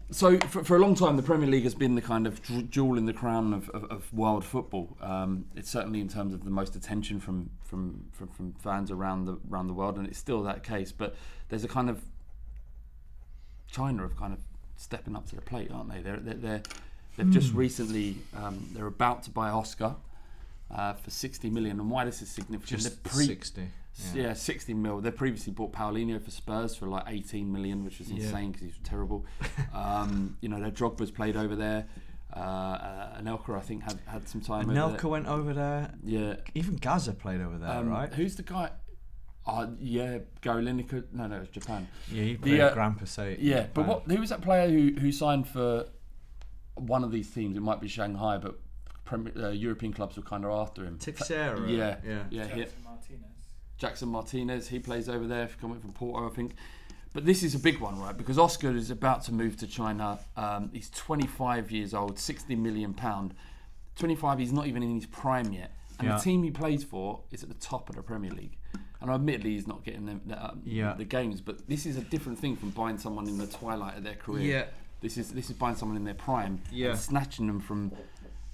So for a long time, the Premier League has been the kind of jewel in the crown of world football. It's certainly in terms of the most attention from fans around the world, and it's still that case. But there's a kind of China of kind of stepping up to the plate, aren't they? They've just recently they're about to buy Oscar for 60 million, and why this is significant? Just 60. Yeah, 60 mil. They previously bought Paulinho for Spurs for like 18 million, which was insane because he was terrible. Their Drogba's played over there. Anelka, I think, had some time over there. Anelka went over there. Yeah. Even Gaza played over there, right? Who's the guy? Gary Lineker. No, it was Japan. Yeah, he played at Grand Passat. Yeah, but who was that player who signed for one of these teams? It might be Shanghai, but European clubs were kind of after him. Teixeira. Yeah. Jackson Martinez, he plays over there, coming from Porto, I think. But this is a big one, right? Because Oscar is about to move to China. He's 25 years old, £60 million. 25, he's not even in his prime yet. And the team he plays for is at the top of the Premier League. And admittedly, he's not getting the games. But this is a different thing from buying someone in the twilight of their career. Yeah. This is buying someone in their prime and snatching them from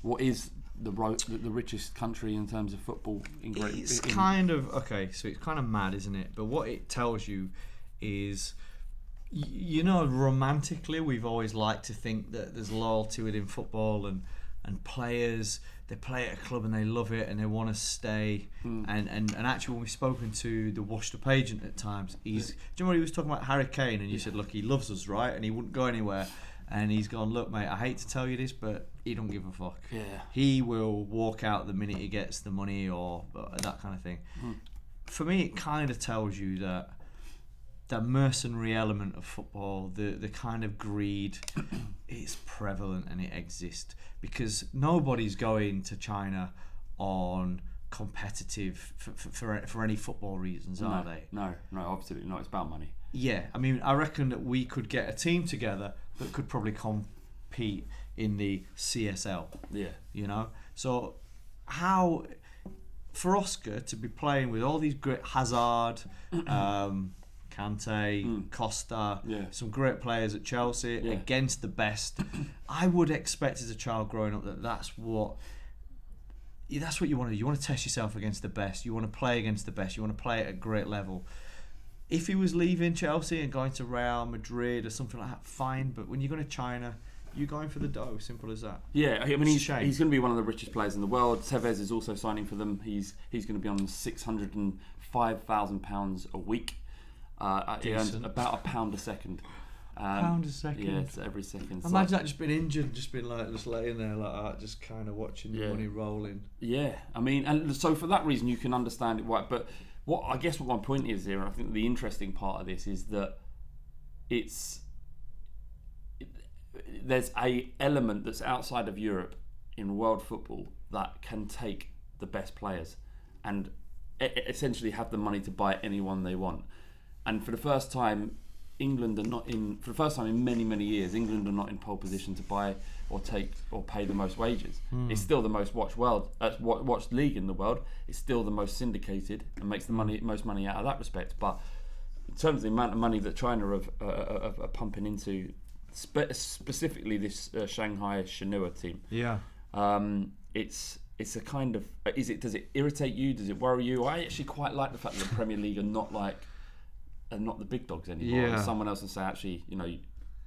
what is the richest country in terms of football in Great Britain. It's kind of mad, isn't it? But what it tells you is, romantically, we've always liked to think that there's loyalty within football, and players, they play at a club and they love it and they want to stay. And actually, when we've spoken to the washed-up agent at times, do you know what he was talking about, Harry Kane? And you said, look, he loves us, right? And he wouldn't go anywhere. And he's gone, look, mate, I hate to tell you this, but he don't give a fuck. Yeah. He will walk out the minute he gets the money or that kind of thing. For me, it kind of tells you that the mercenary element of football, the kind of greed, is prevalent and it exists. Because nobody's going to China on competitive for any football reasons, are they? No, absolutely not. It's about money. Yeah, I mean, I reckon that we could get a team together that could probably compete in the CSL. Yeah. So how, for Oscar to be playing with all these great Hazard, Kante, Costa, some great players at Chelsea against the best, I would expect as a child growing up that's what you want to do. You want to test yourself against the best. You want to play against the best. You want to play at a great level. If he was leaving Chelsea and going to Real Madrid or something like that, fine. But when you're going to China, you're going for the dough. Simple as that. Yeah, I mean, he's going to be one of the richest players in the world. Tevez is also signing for them. He's going to be on £605,000 a week. He earns about £1 a second. Pound a second? Yeah, it's every second. Imagine that just been injured, just been just laying there like that, just kind of watching the money rolling. Yeah, I mean, and so for that reason you can understand it, right? But what my point is here, and I think the interesting part of this is that there's a element that's outside of Europe in world football that can take the best players and essentially have the money to buy anyone they want. And for the first time, England are not in. For the first time in many, many years, England are not in pole position to buy or take or pay the most wages. It's still the most watched league in the world. It's still the most syndicated and makes the most money out of that respect. But in terms of the amount of money that China are pumping into, specifically this Shanghai Shenhua team, it's a kind of does it irritate you? Does it worry you? I actually quite like the fact that the Premier League are not the big dogs anymore. Yeah. Someone else will say, actually,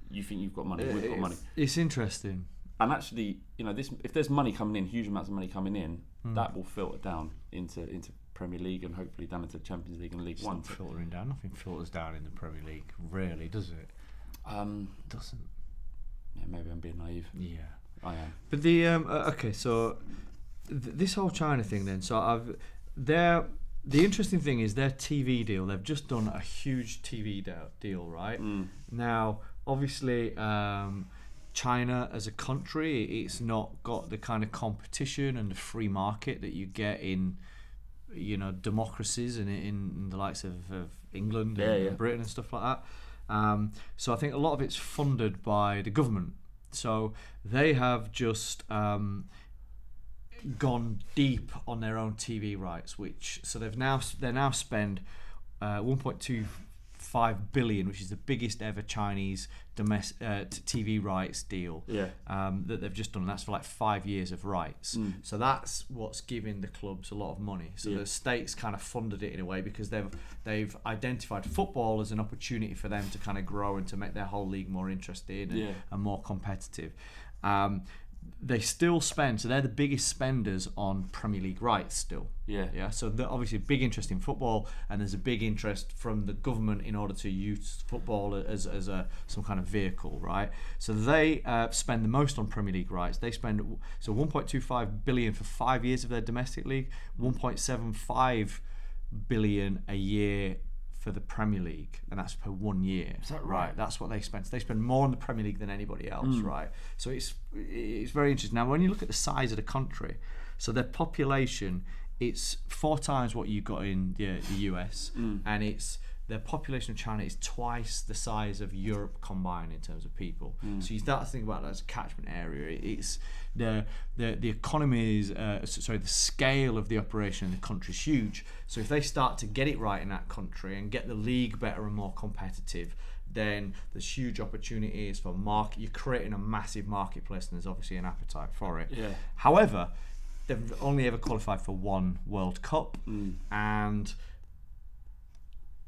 you think you've got money, we've got money. It's interesting. And actually, if there's money coming in, huge amounts of money coming in, that will filter down into Premier League and hopefully down into Champions League and League One. It's not filtering down. Nothing filters down in the Premier League. Rarely, does it? Doesn't. Yeah, maybe I'm being naive. Yeah, I am. But the so this whole China thing then. So the interesting thing is their TV deal. They've just done a huge TV deal, right? Now, obviously, China as a country, it's not got the kind of competition and the free market that you get in, democracies and in the likes of England and Britain and stuff like that. So I think a lot of it's funded by the government. So they have just gone deep on their own TV rights, they're now spend 1.25 5 billion, which is the biggest ever Chinese TV rights deal that they've just done. That's for like 5 years of rights. So that's what's giving the clubs a lot of money. So the states kind of funded it in a way because they've identified football as an opportunity for them to kind of grow and to make their whole league more interesting and more competitive. They still spend, so they're the biggest spenders on Premier League rights still. Yeah. So obviously a big interest in football, and there's a big interest from the government in order to use football as some kind of vehicle, right? So they spend the most on Premier League rights. They spend 1.25 billion for 5 years of their domestic league, 1.75 billion a year for the Premier League, and that's per 1 year. Is that right? That's what they spend. So they spend more on the Premier League than anybody else, right? So it's very interesting. Now, when you look at the size of the country, so their population, it's 4 times what you got in the US, and their population of China is twice the size of Europe combined in terms of people. So you start to think about that as a catchment area. It's the economy is the scale of the operation in the country is huge. So if they start to get it right in that country and get the league better and more competitive, then there's huge opportunities for market. You're creating a massive marketplace, and there's obviously an appetite for it. Yeah. However, they've only ever qualified for one World Cup, and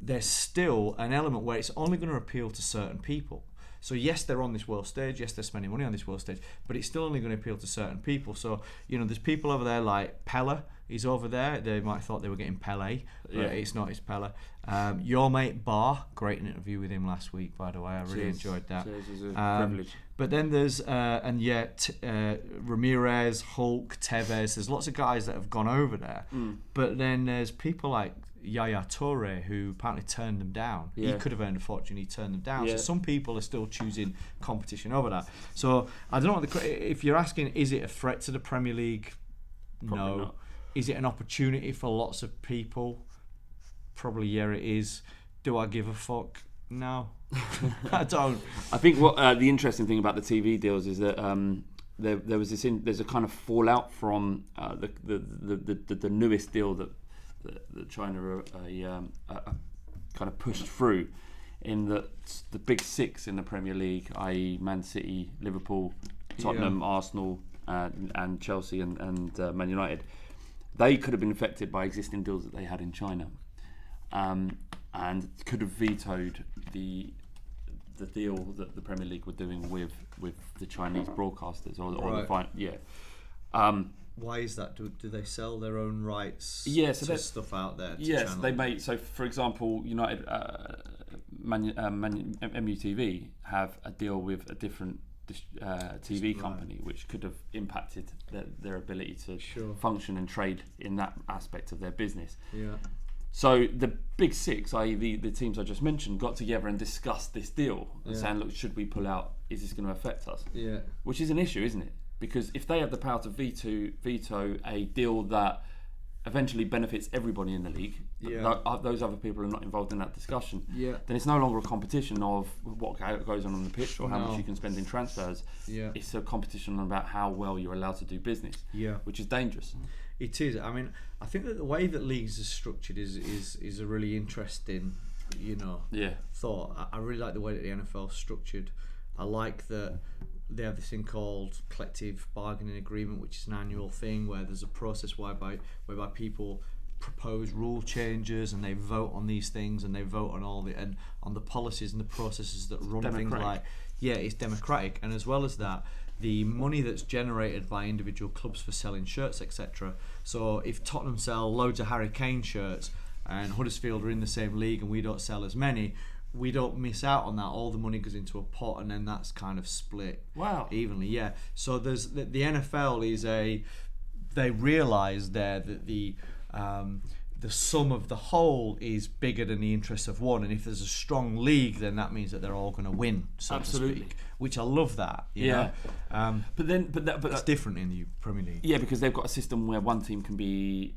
there's still an element where it's only going to appeal to certain people. So yes, they're on this world stage, yes, they're spending money on this world stage, but it's still only going to appeal to certain people. So, there's people over there like Pele, he's over there. They might have thought they were getting Pele, but it's not, it's Pele. Your mate Bar, great interview with him last week, by the way. I really enjoyed that. It's a privilege. But then there's, Ramirez, Hulk, Tevez, there's lots of guys that have gone over there. But then there's people like Yaya Toure, who apparently turned them down. He could have earned a fortune, he turned them down. So some people are still choosing competition over that. So I don't know if you're asking, is it a threat to the Premier League? Probably no. Not. Is it an opportunity for lots of people? Probably, it is. Do I give a fuck? No. I don't. I think what the interesting thing about the TV deals is that there was there's a kind of fallout from the newest deal that China kind of pushed through, in that the big 6 in the Premier League, i.e. Man City, Liverpool, Tottenham, Arsenal, and Chelsea and Man United, they could have been affected by existing deals that they had in China, and could have vetoed the deal that the Premier League were doing with the Chinese broadcasters Why is that? Do they sell their own rights to stuff out there? Yes, they may. So, for example, United, MUTV have a deal with a different TV company, which could have impacted their ability to function and trade in that aspect of their business. Yeah. So the big 6, i.e. the teams I just mentioned, got together and discussed this deal and saying, look, should we pull out? Is this going to affect us? Yeah. Which is an issue, isn't it? Because if they have the power to veto a deal that eventually benefits everybody in the league, those other people are not involved in that discussion, then it's no longer a competition of what goes on the pitch or how much you can spend in transfers. It's a competition about how well you're allowed to do business, which is dangerous. It is. I mean, I think that the way that leagues are structured is a really interesting, thought. I really like the way that the NFL is structured. I like that they have this thing called collective bargaining agreement, which is an annual thing where there's a process whereby people propose rule changes and they vote on these things and they vote on on the policies and the processes that run things like. It's democratic, and as well as that, the money that's generated by individual clubs for selling shirts, etc. So if Tottenham sell loads of Harry Kane shirts and Huddersfield are in the same league and we don't sell as many, we don't miss out on that. All the money goes into a pot and then that's kind of split evenly. So there's the NFL is they realise there that the sum of the whole is bigger than the interests of one, and if there's a strong league, then that means that they're all going to win, so to speak. Which I love that. You know? But it's different in the Premier League. Yeah, because they've got a system where one team can be,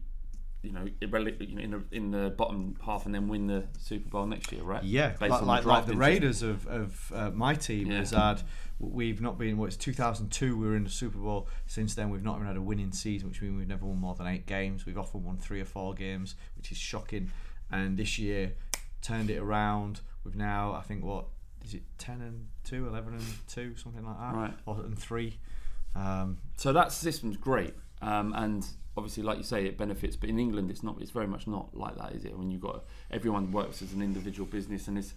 in the bottom half and then win the Super Bowl next year, right? Yeah, like the Raiders of my team has had. We've not been. It's 2002. We were in the Super Bowl. Since then, we've not even had a winning season, which means we've never won more than 8 games. We've often won 3 or 4 games, which is shocking. And this year, turned it around. We've now, I think, what is it, 10-2, 11-2, something like that, right? Or and 3. So that system's great, and obviously, like you say, it benefits. But in England, it's not. It's very much not like that, is it? When you've got everyone works as an individual business, and it's.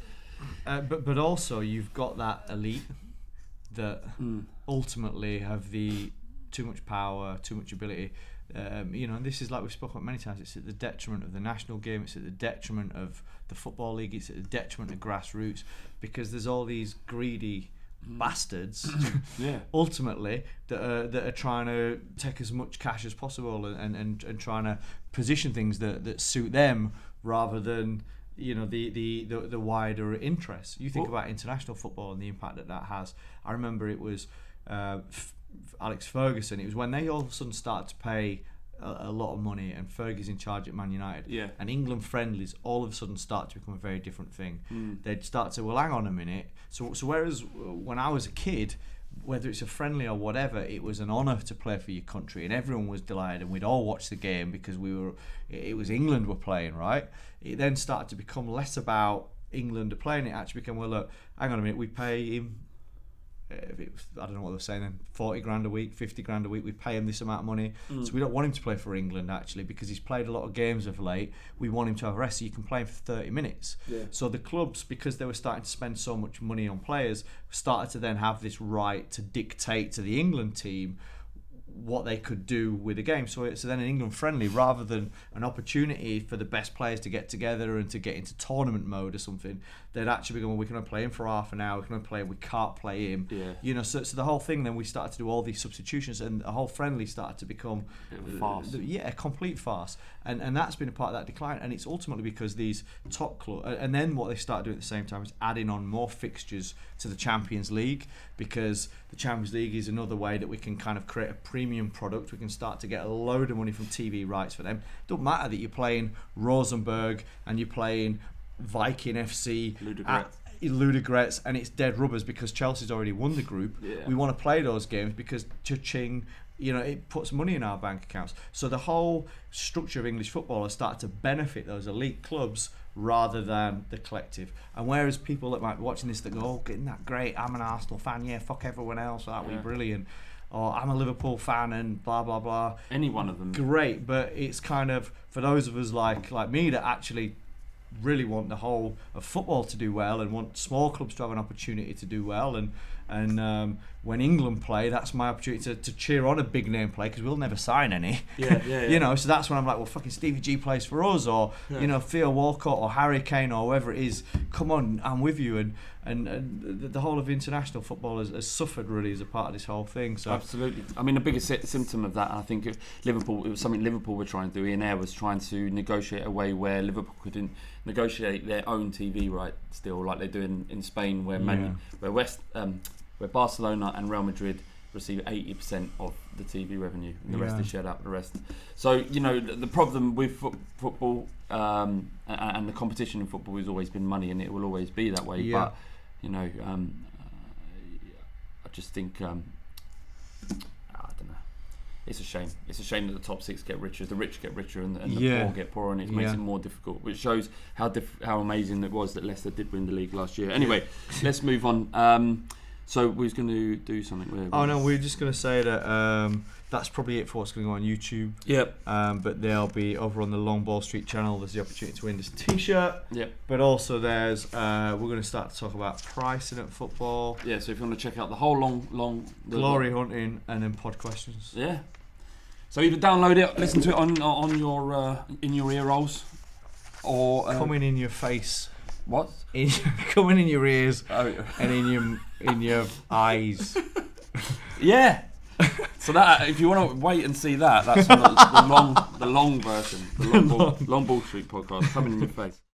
But also you've got that elite that ultimately have the too much power, too much ability. And this is like we've spoken about many times. It's at the detriment of the national game. It's at the detriment of the football league. It's at the detriment of grassroots, because there's all these greedy bastards ultimately that are trying to take as much cash as possible and trying to position things that suit them rather than the wider interests. You think about international football and the impact that has. I remember it was Alex Ferguson. It was when they all of a sudden started to pay a lot of money, and Fergie's in charge at Man United. Yeah. And England friendlies all of a sudden start to become a very different thing. They'd start to, well, hang on a minute. So whereas when I was a kid, whether it's a friendly or whatever, it was an honour to play for your country, and everyone was delighted, and we'd all watch the game because it was England were playing, right? It then started to become less about England are playing. It actually became, well, look, hang on a minute, we pay him. I don't know what they were saying then, 40 grand a week, 50 grand a week, we pay him this amount of money, so we don't want him to play for England actually, because he's played a lot of games of late. We want him to have a rest, so you can play him for 30 minutes. So the clubs, because they were starting to spend so much money on players, started to then have this right to dictate to the England team what they could do with the game. So then an England friendly, rather than an opportunity for the best players to get together and to get into tournament mode or something, they'd actually be going, well, we can only play him for half an hour, we can only play him, we can't play him. So the whole thing, then we started to do all these substitutions, and the whole friendly started to become a farce. A complete farce. And that's been a part of that decline, and it's ultimately because these top clubs, and then what they started doing at the same time is adding on more fixtures to the Champions League, because the Champions League is another way that we can kind of create a premium product. We can start to get a load of money from TV rights for them. It don't matter that you're playing Rosenborg and you're playing Viking FC, Ludogorets, and it's dead rubbers because Chelsea's already won the group. We want to play those games because cha-ching, it puts money in our bank accounts. So the whole structure of English football has started to benefit those elite clubs rather than the collective. And whereas people that might be watching this that go, oh, isn't that great, I'm an Arsenal fan, yeah, fuck everyone else, that'd be brilliant, or I'm a Liverpool fan and blah blah blah, any one of them, great. But it's kind of, for those of us like me that actually really want the whole of football to do well and want small clubs to have an opportunity to do well, and when England play, that's my opportunity to cheer on a big name play, because we'll never sign any. So that's when I'm like, well, fucking Stevie G plays for us, or Theo Walcott or Harry Kane or whoever it is, come on, I'm with you. And the whole of international football has suffered really as a part of this whole thing. So absolutely. I mean, the biggest symptom of that, I think, it was something Liverpool were trying to do. Ian Ayre was trying to negotiate a way where Liverpool could negotiate their own TV right still, like they do in Spain, where where Barcelona and Real Madrid receive 80% of the TV revenue, and the rest is shared out with the rest. So the problem with football and the competition in football has always been money, and it will always be that way. But I just think I don't know. It's a shame. It's a shame that the top six get richer, the rich get richer, and the poor get poorer, and it makes it more difficult. Which shows how amazing it was that Leicester did win the league last year. Anyway, let's move on. So we was going to do something weird. Oh no, we're just going to say that that's probably it for what's going to go on YouTube. Yep. But there'll be over on the Long Ball Street channel. There's the opportunity to win this T-shirt. Yep. But also there's we're going to start to talk about pricing at football. Yeah. So if you want to check out the whole long glory hunting and then pod questions. Yeah. So either download it, listen to it on your in your ear rolls, or coming in your face. What? Coming in your ears and in your eyes. Yeah. So that, if you want to wait and see that, that's the long version, the Long Ball Street podcast coming in your face.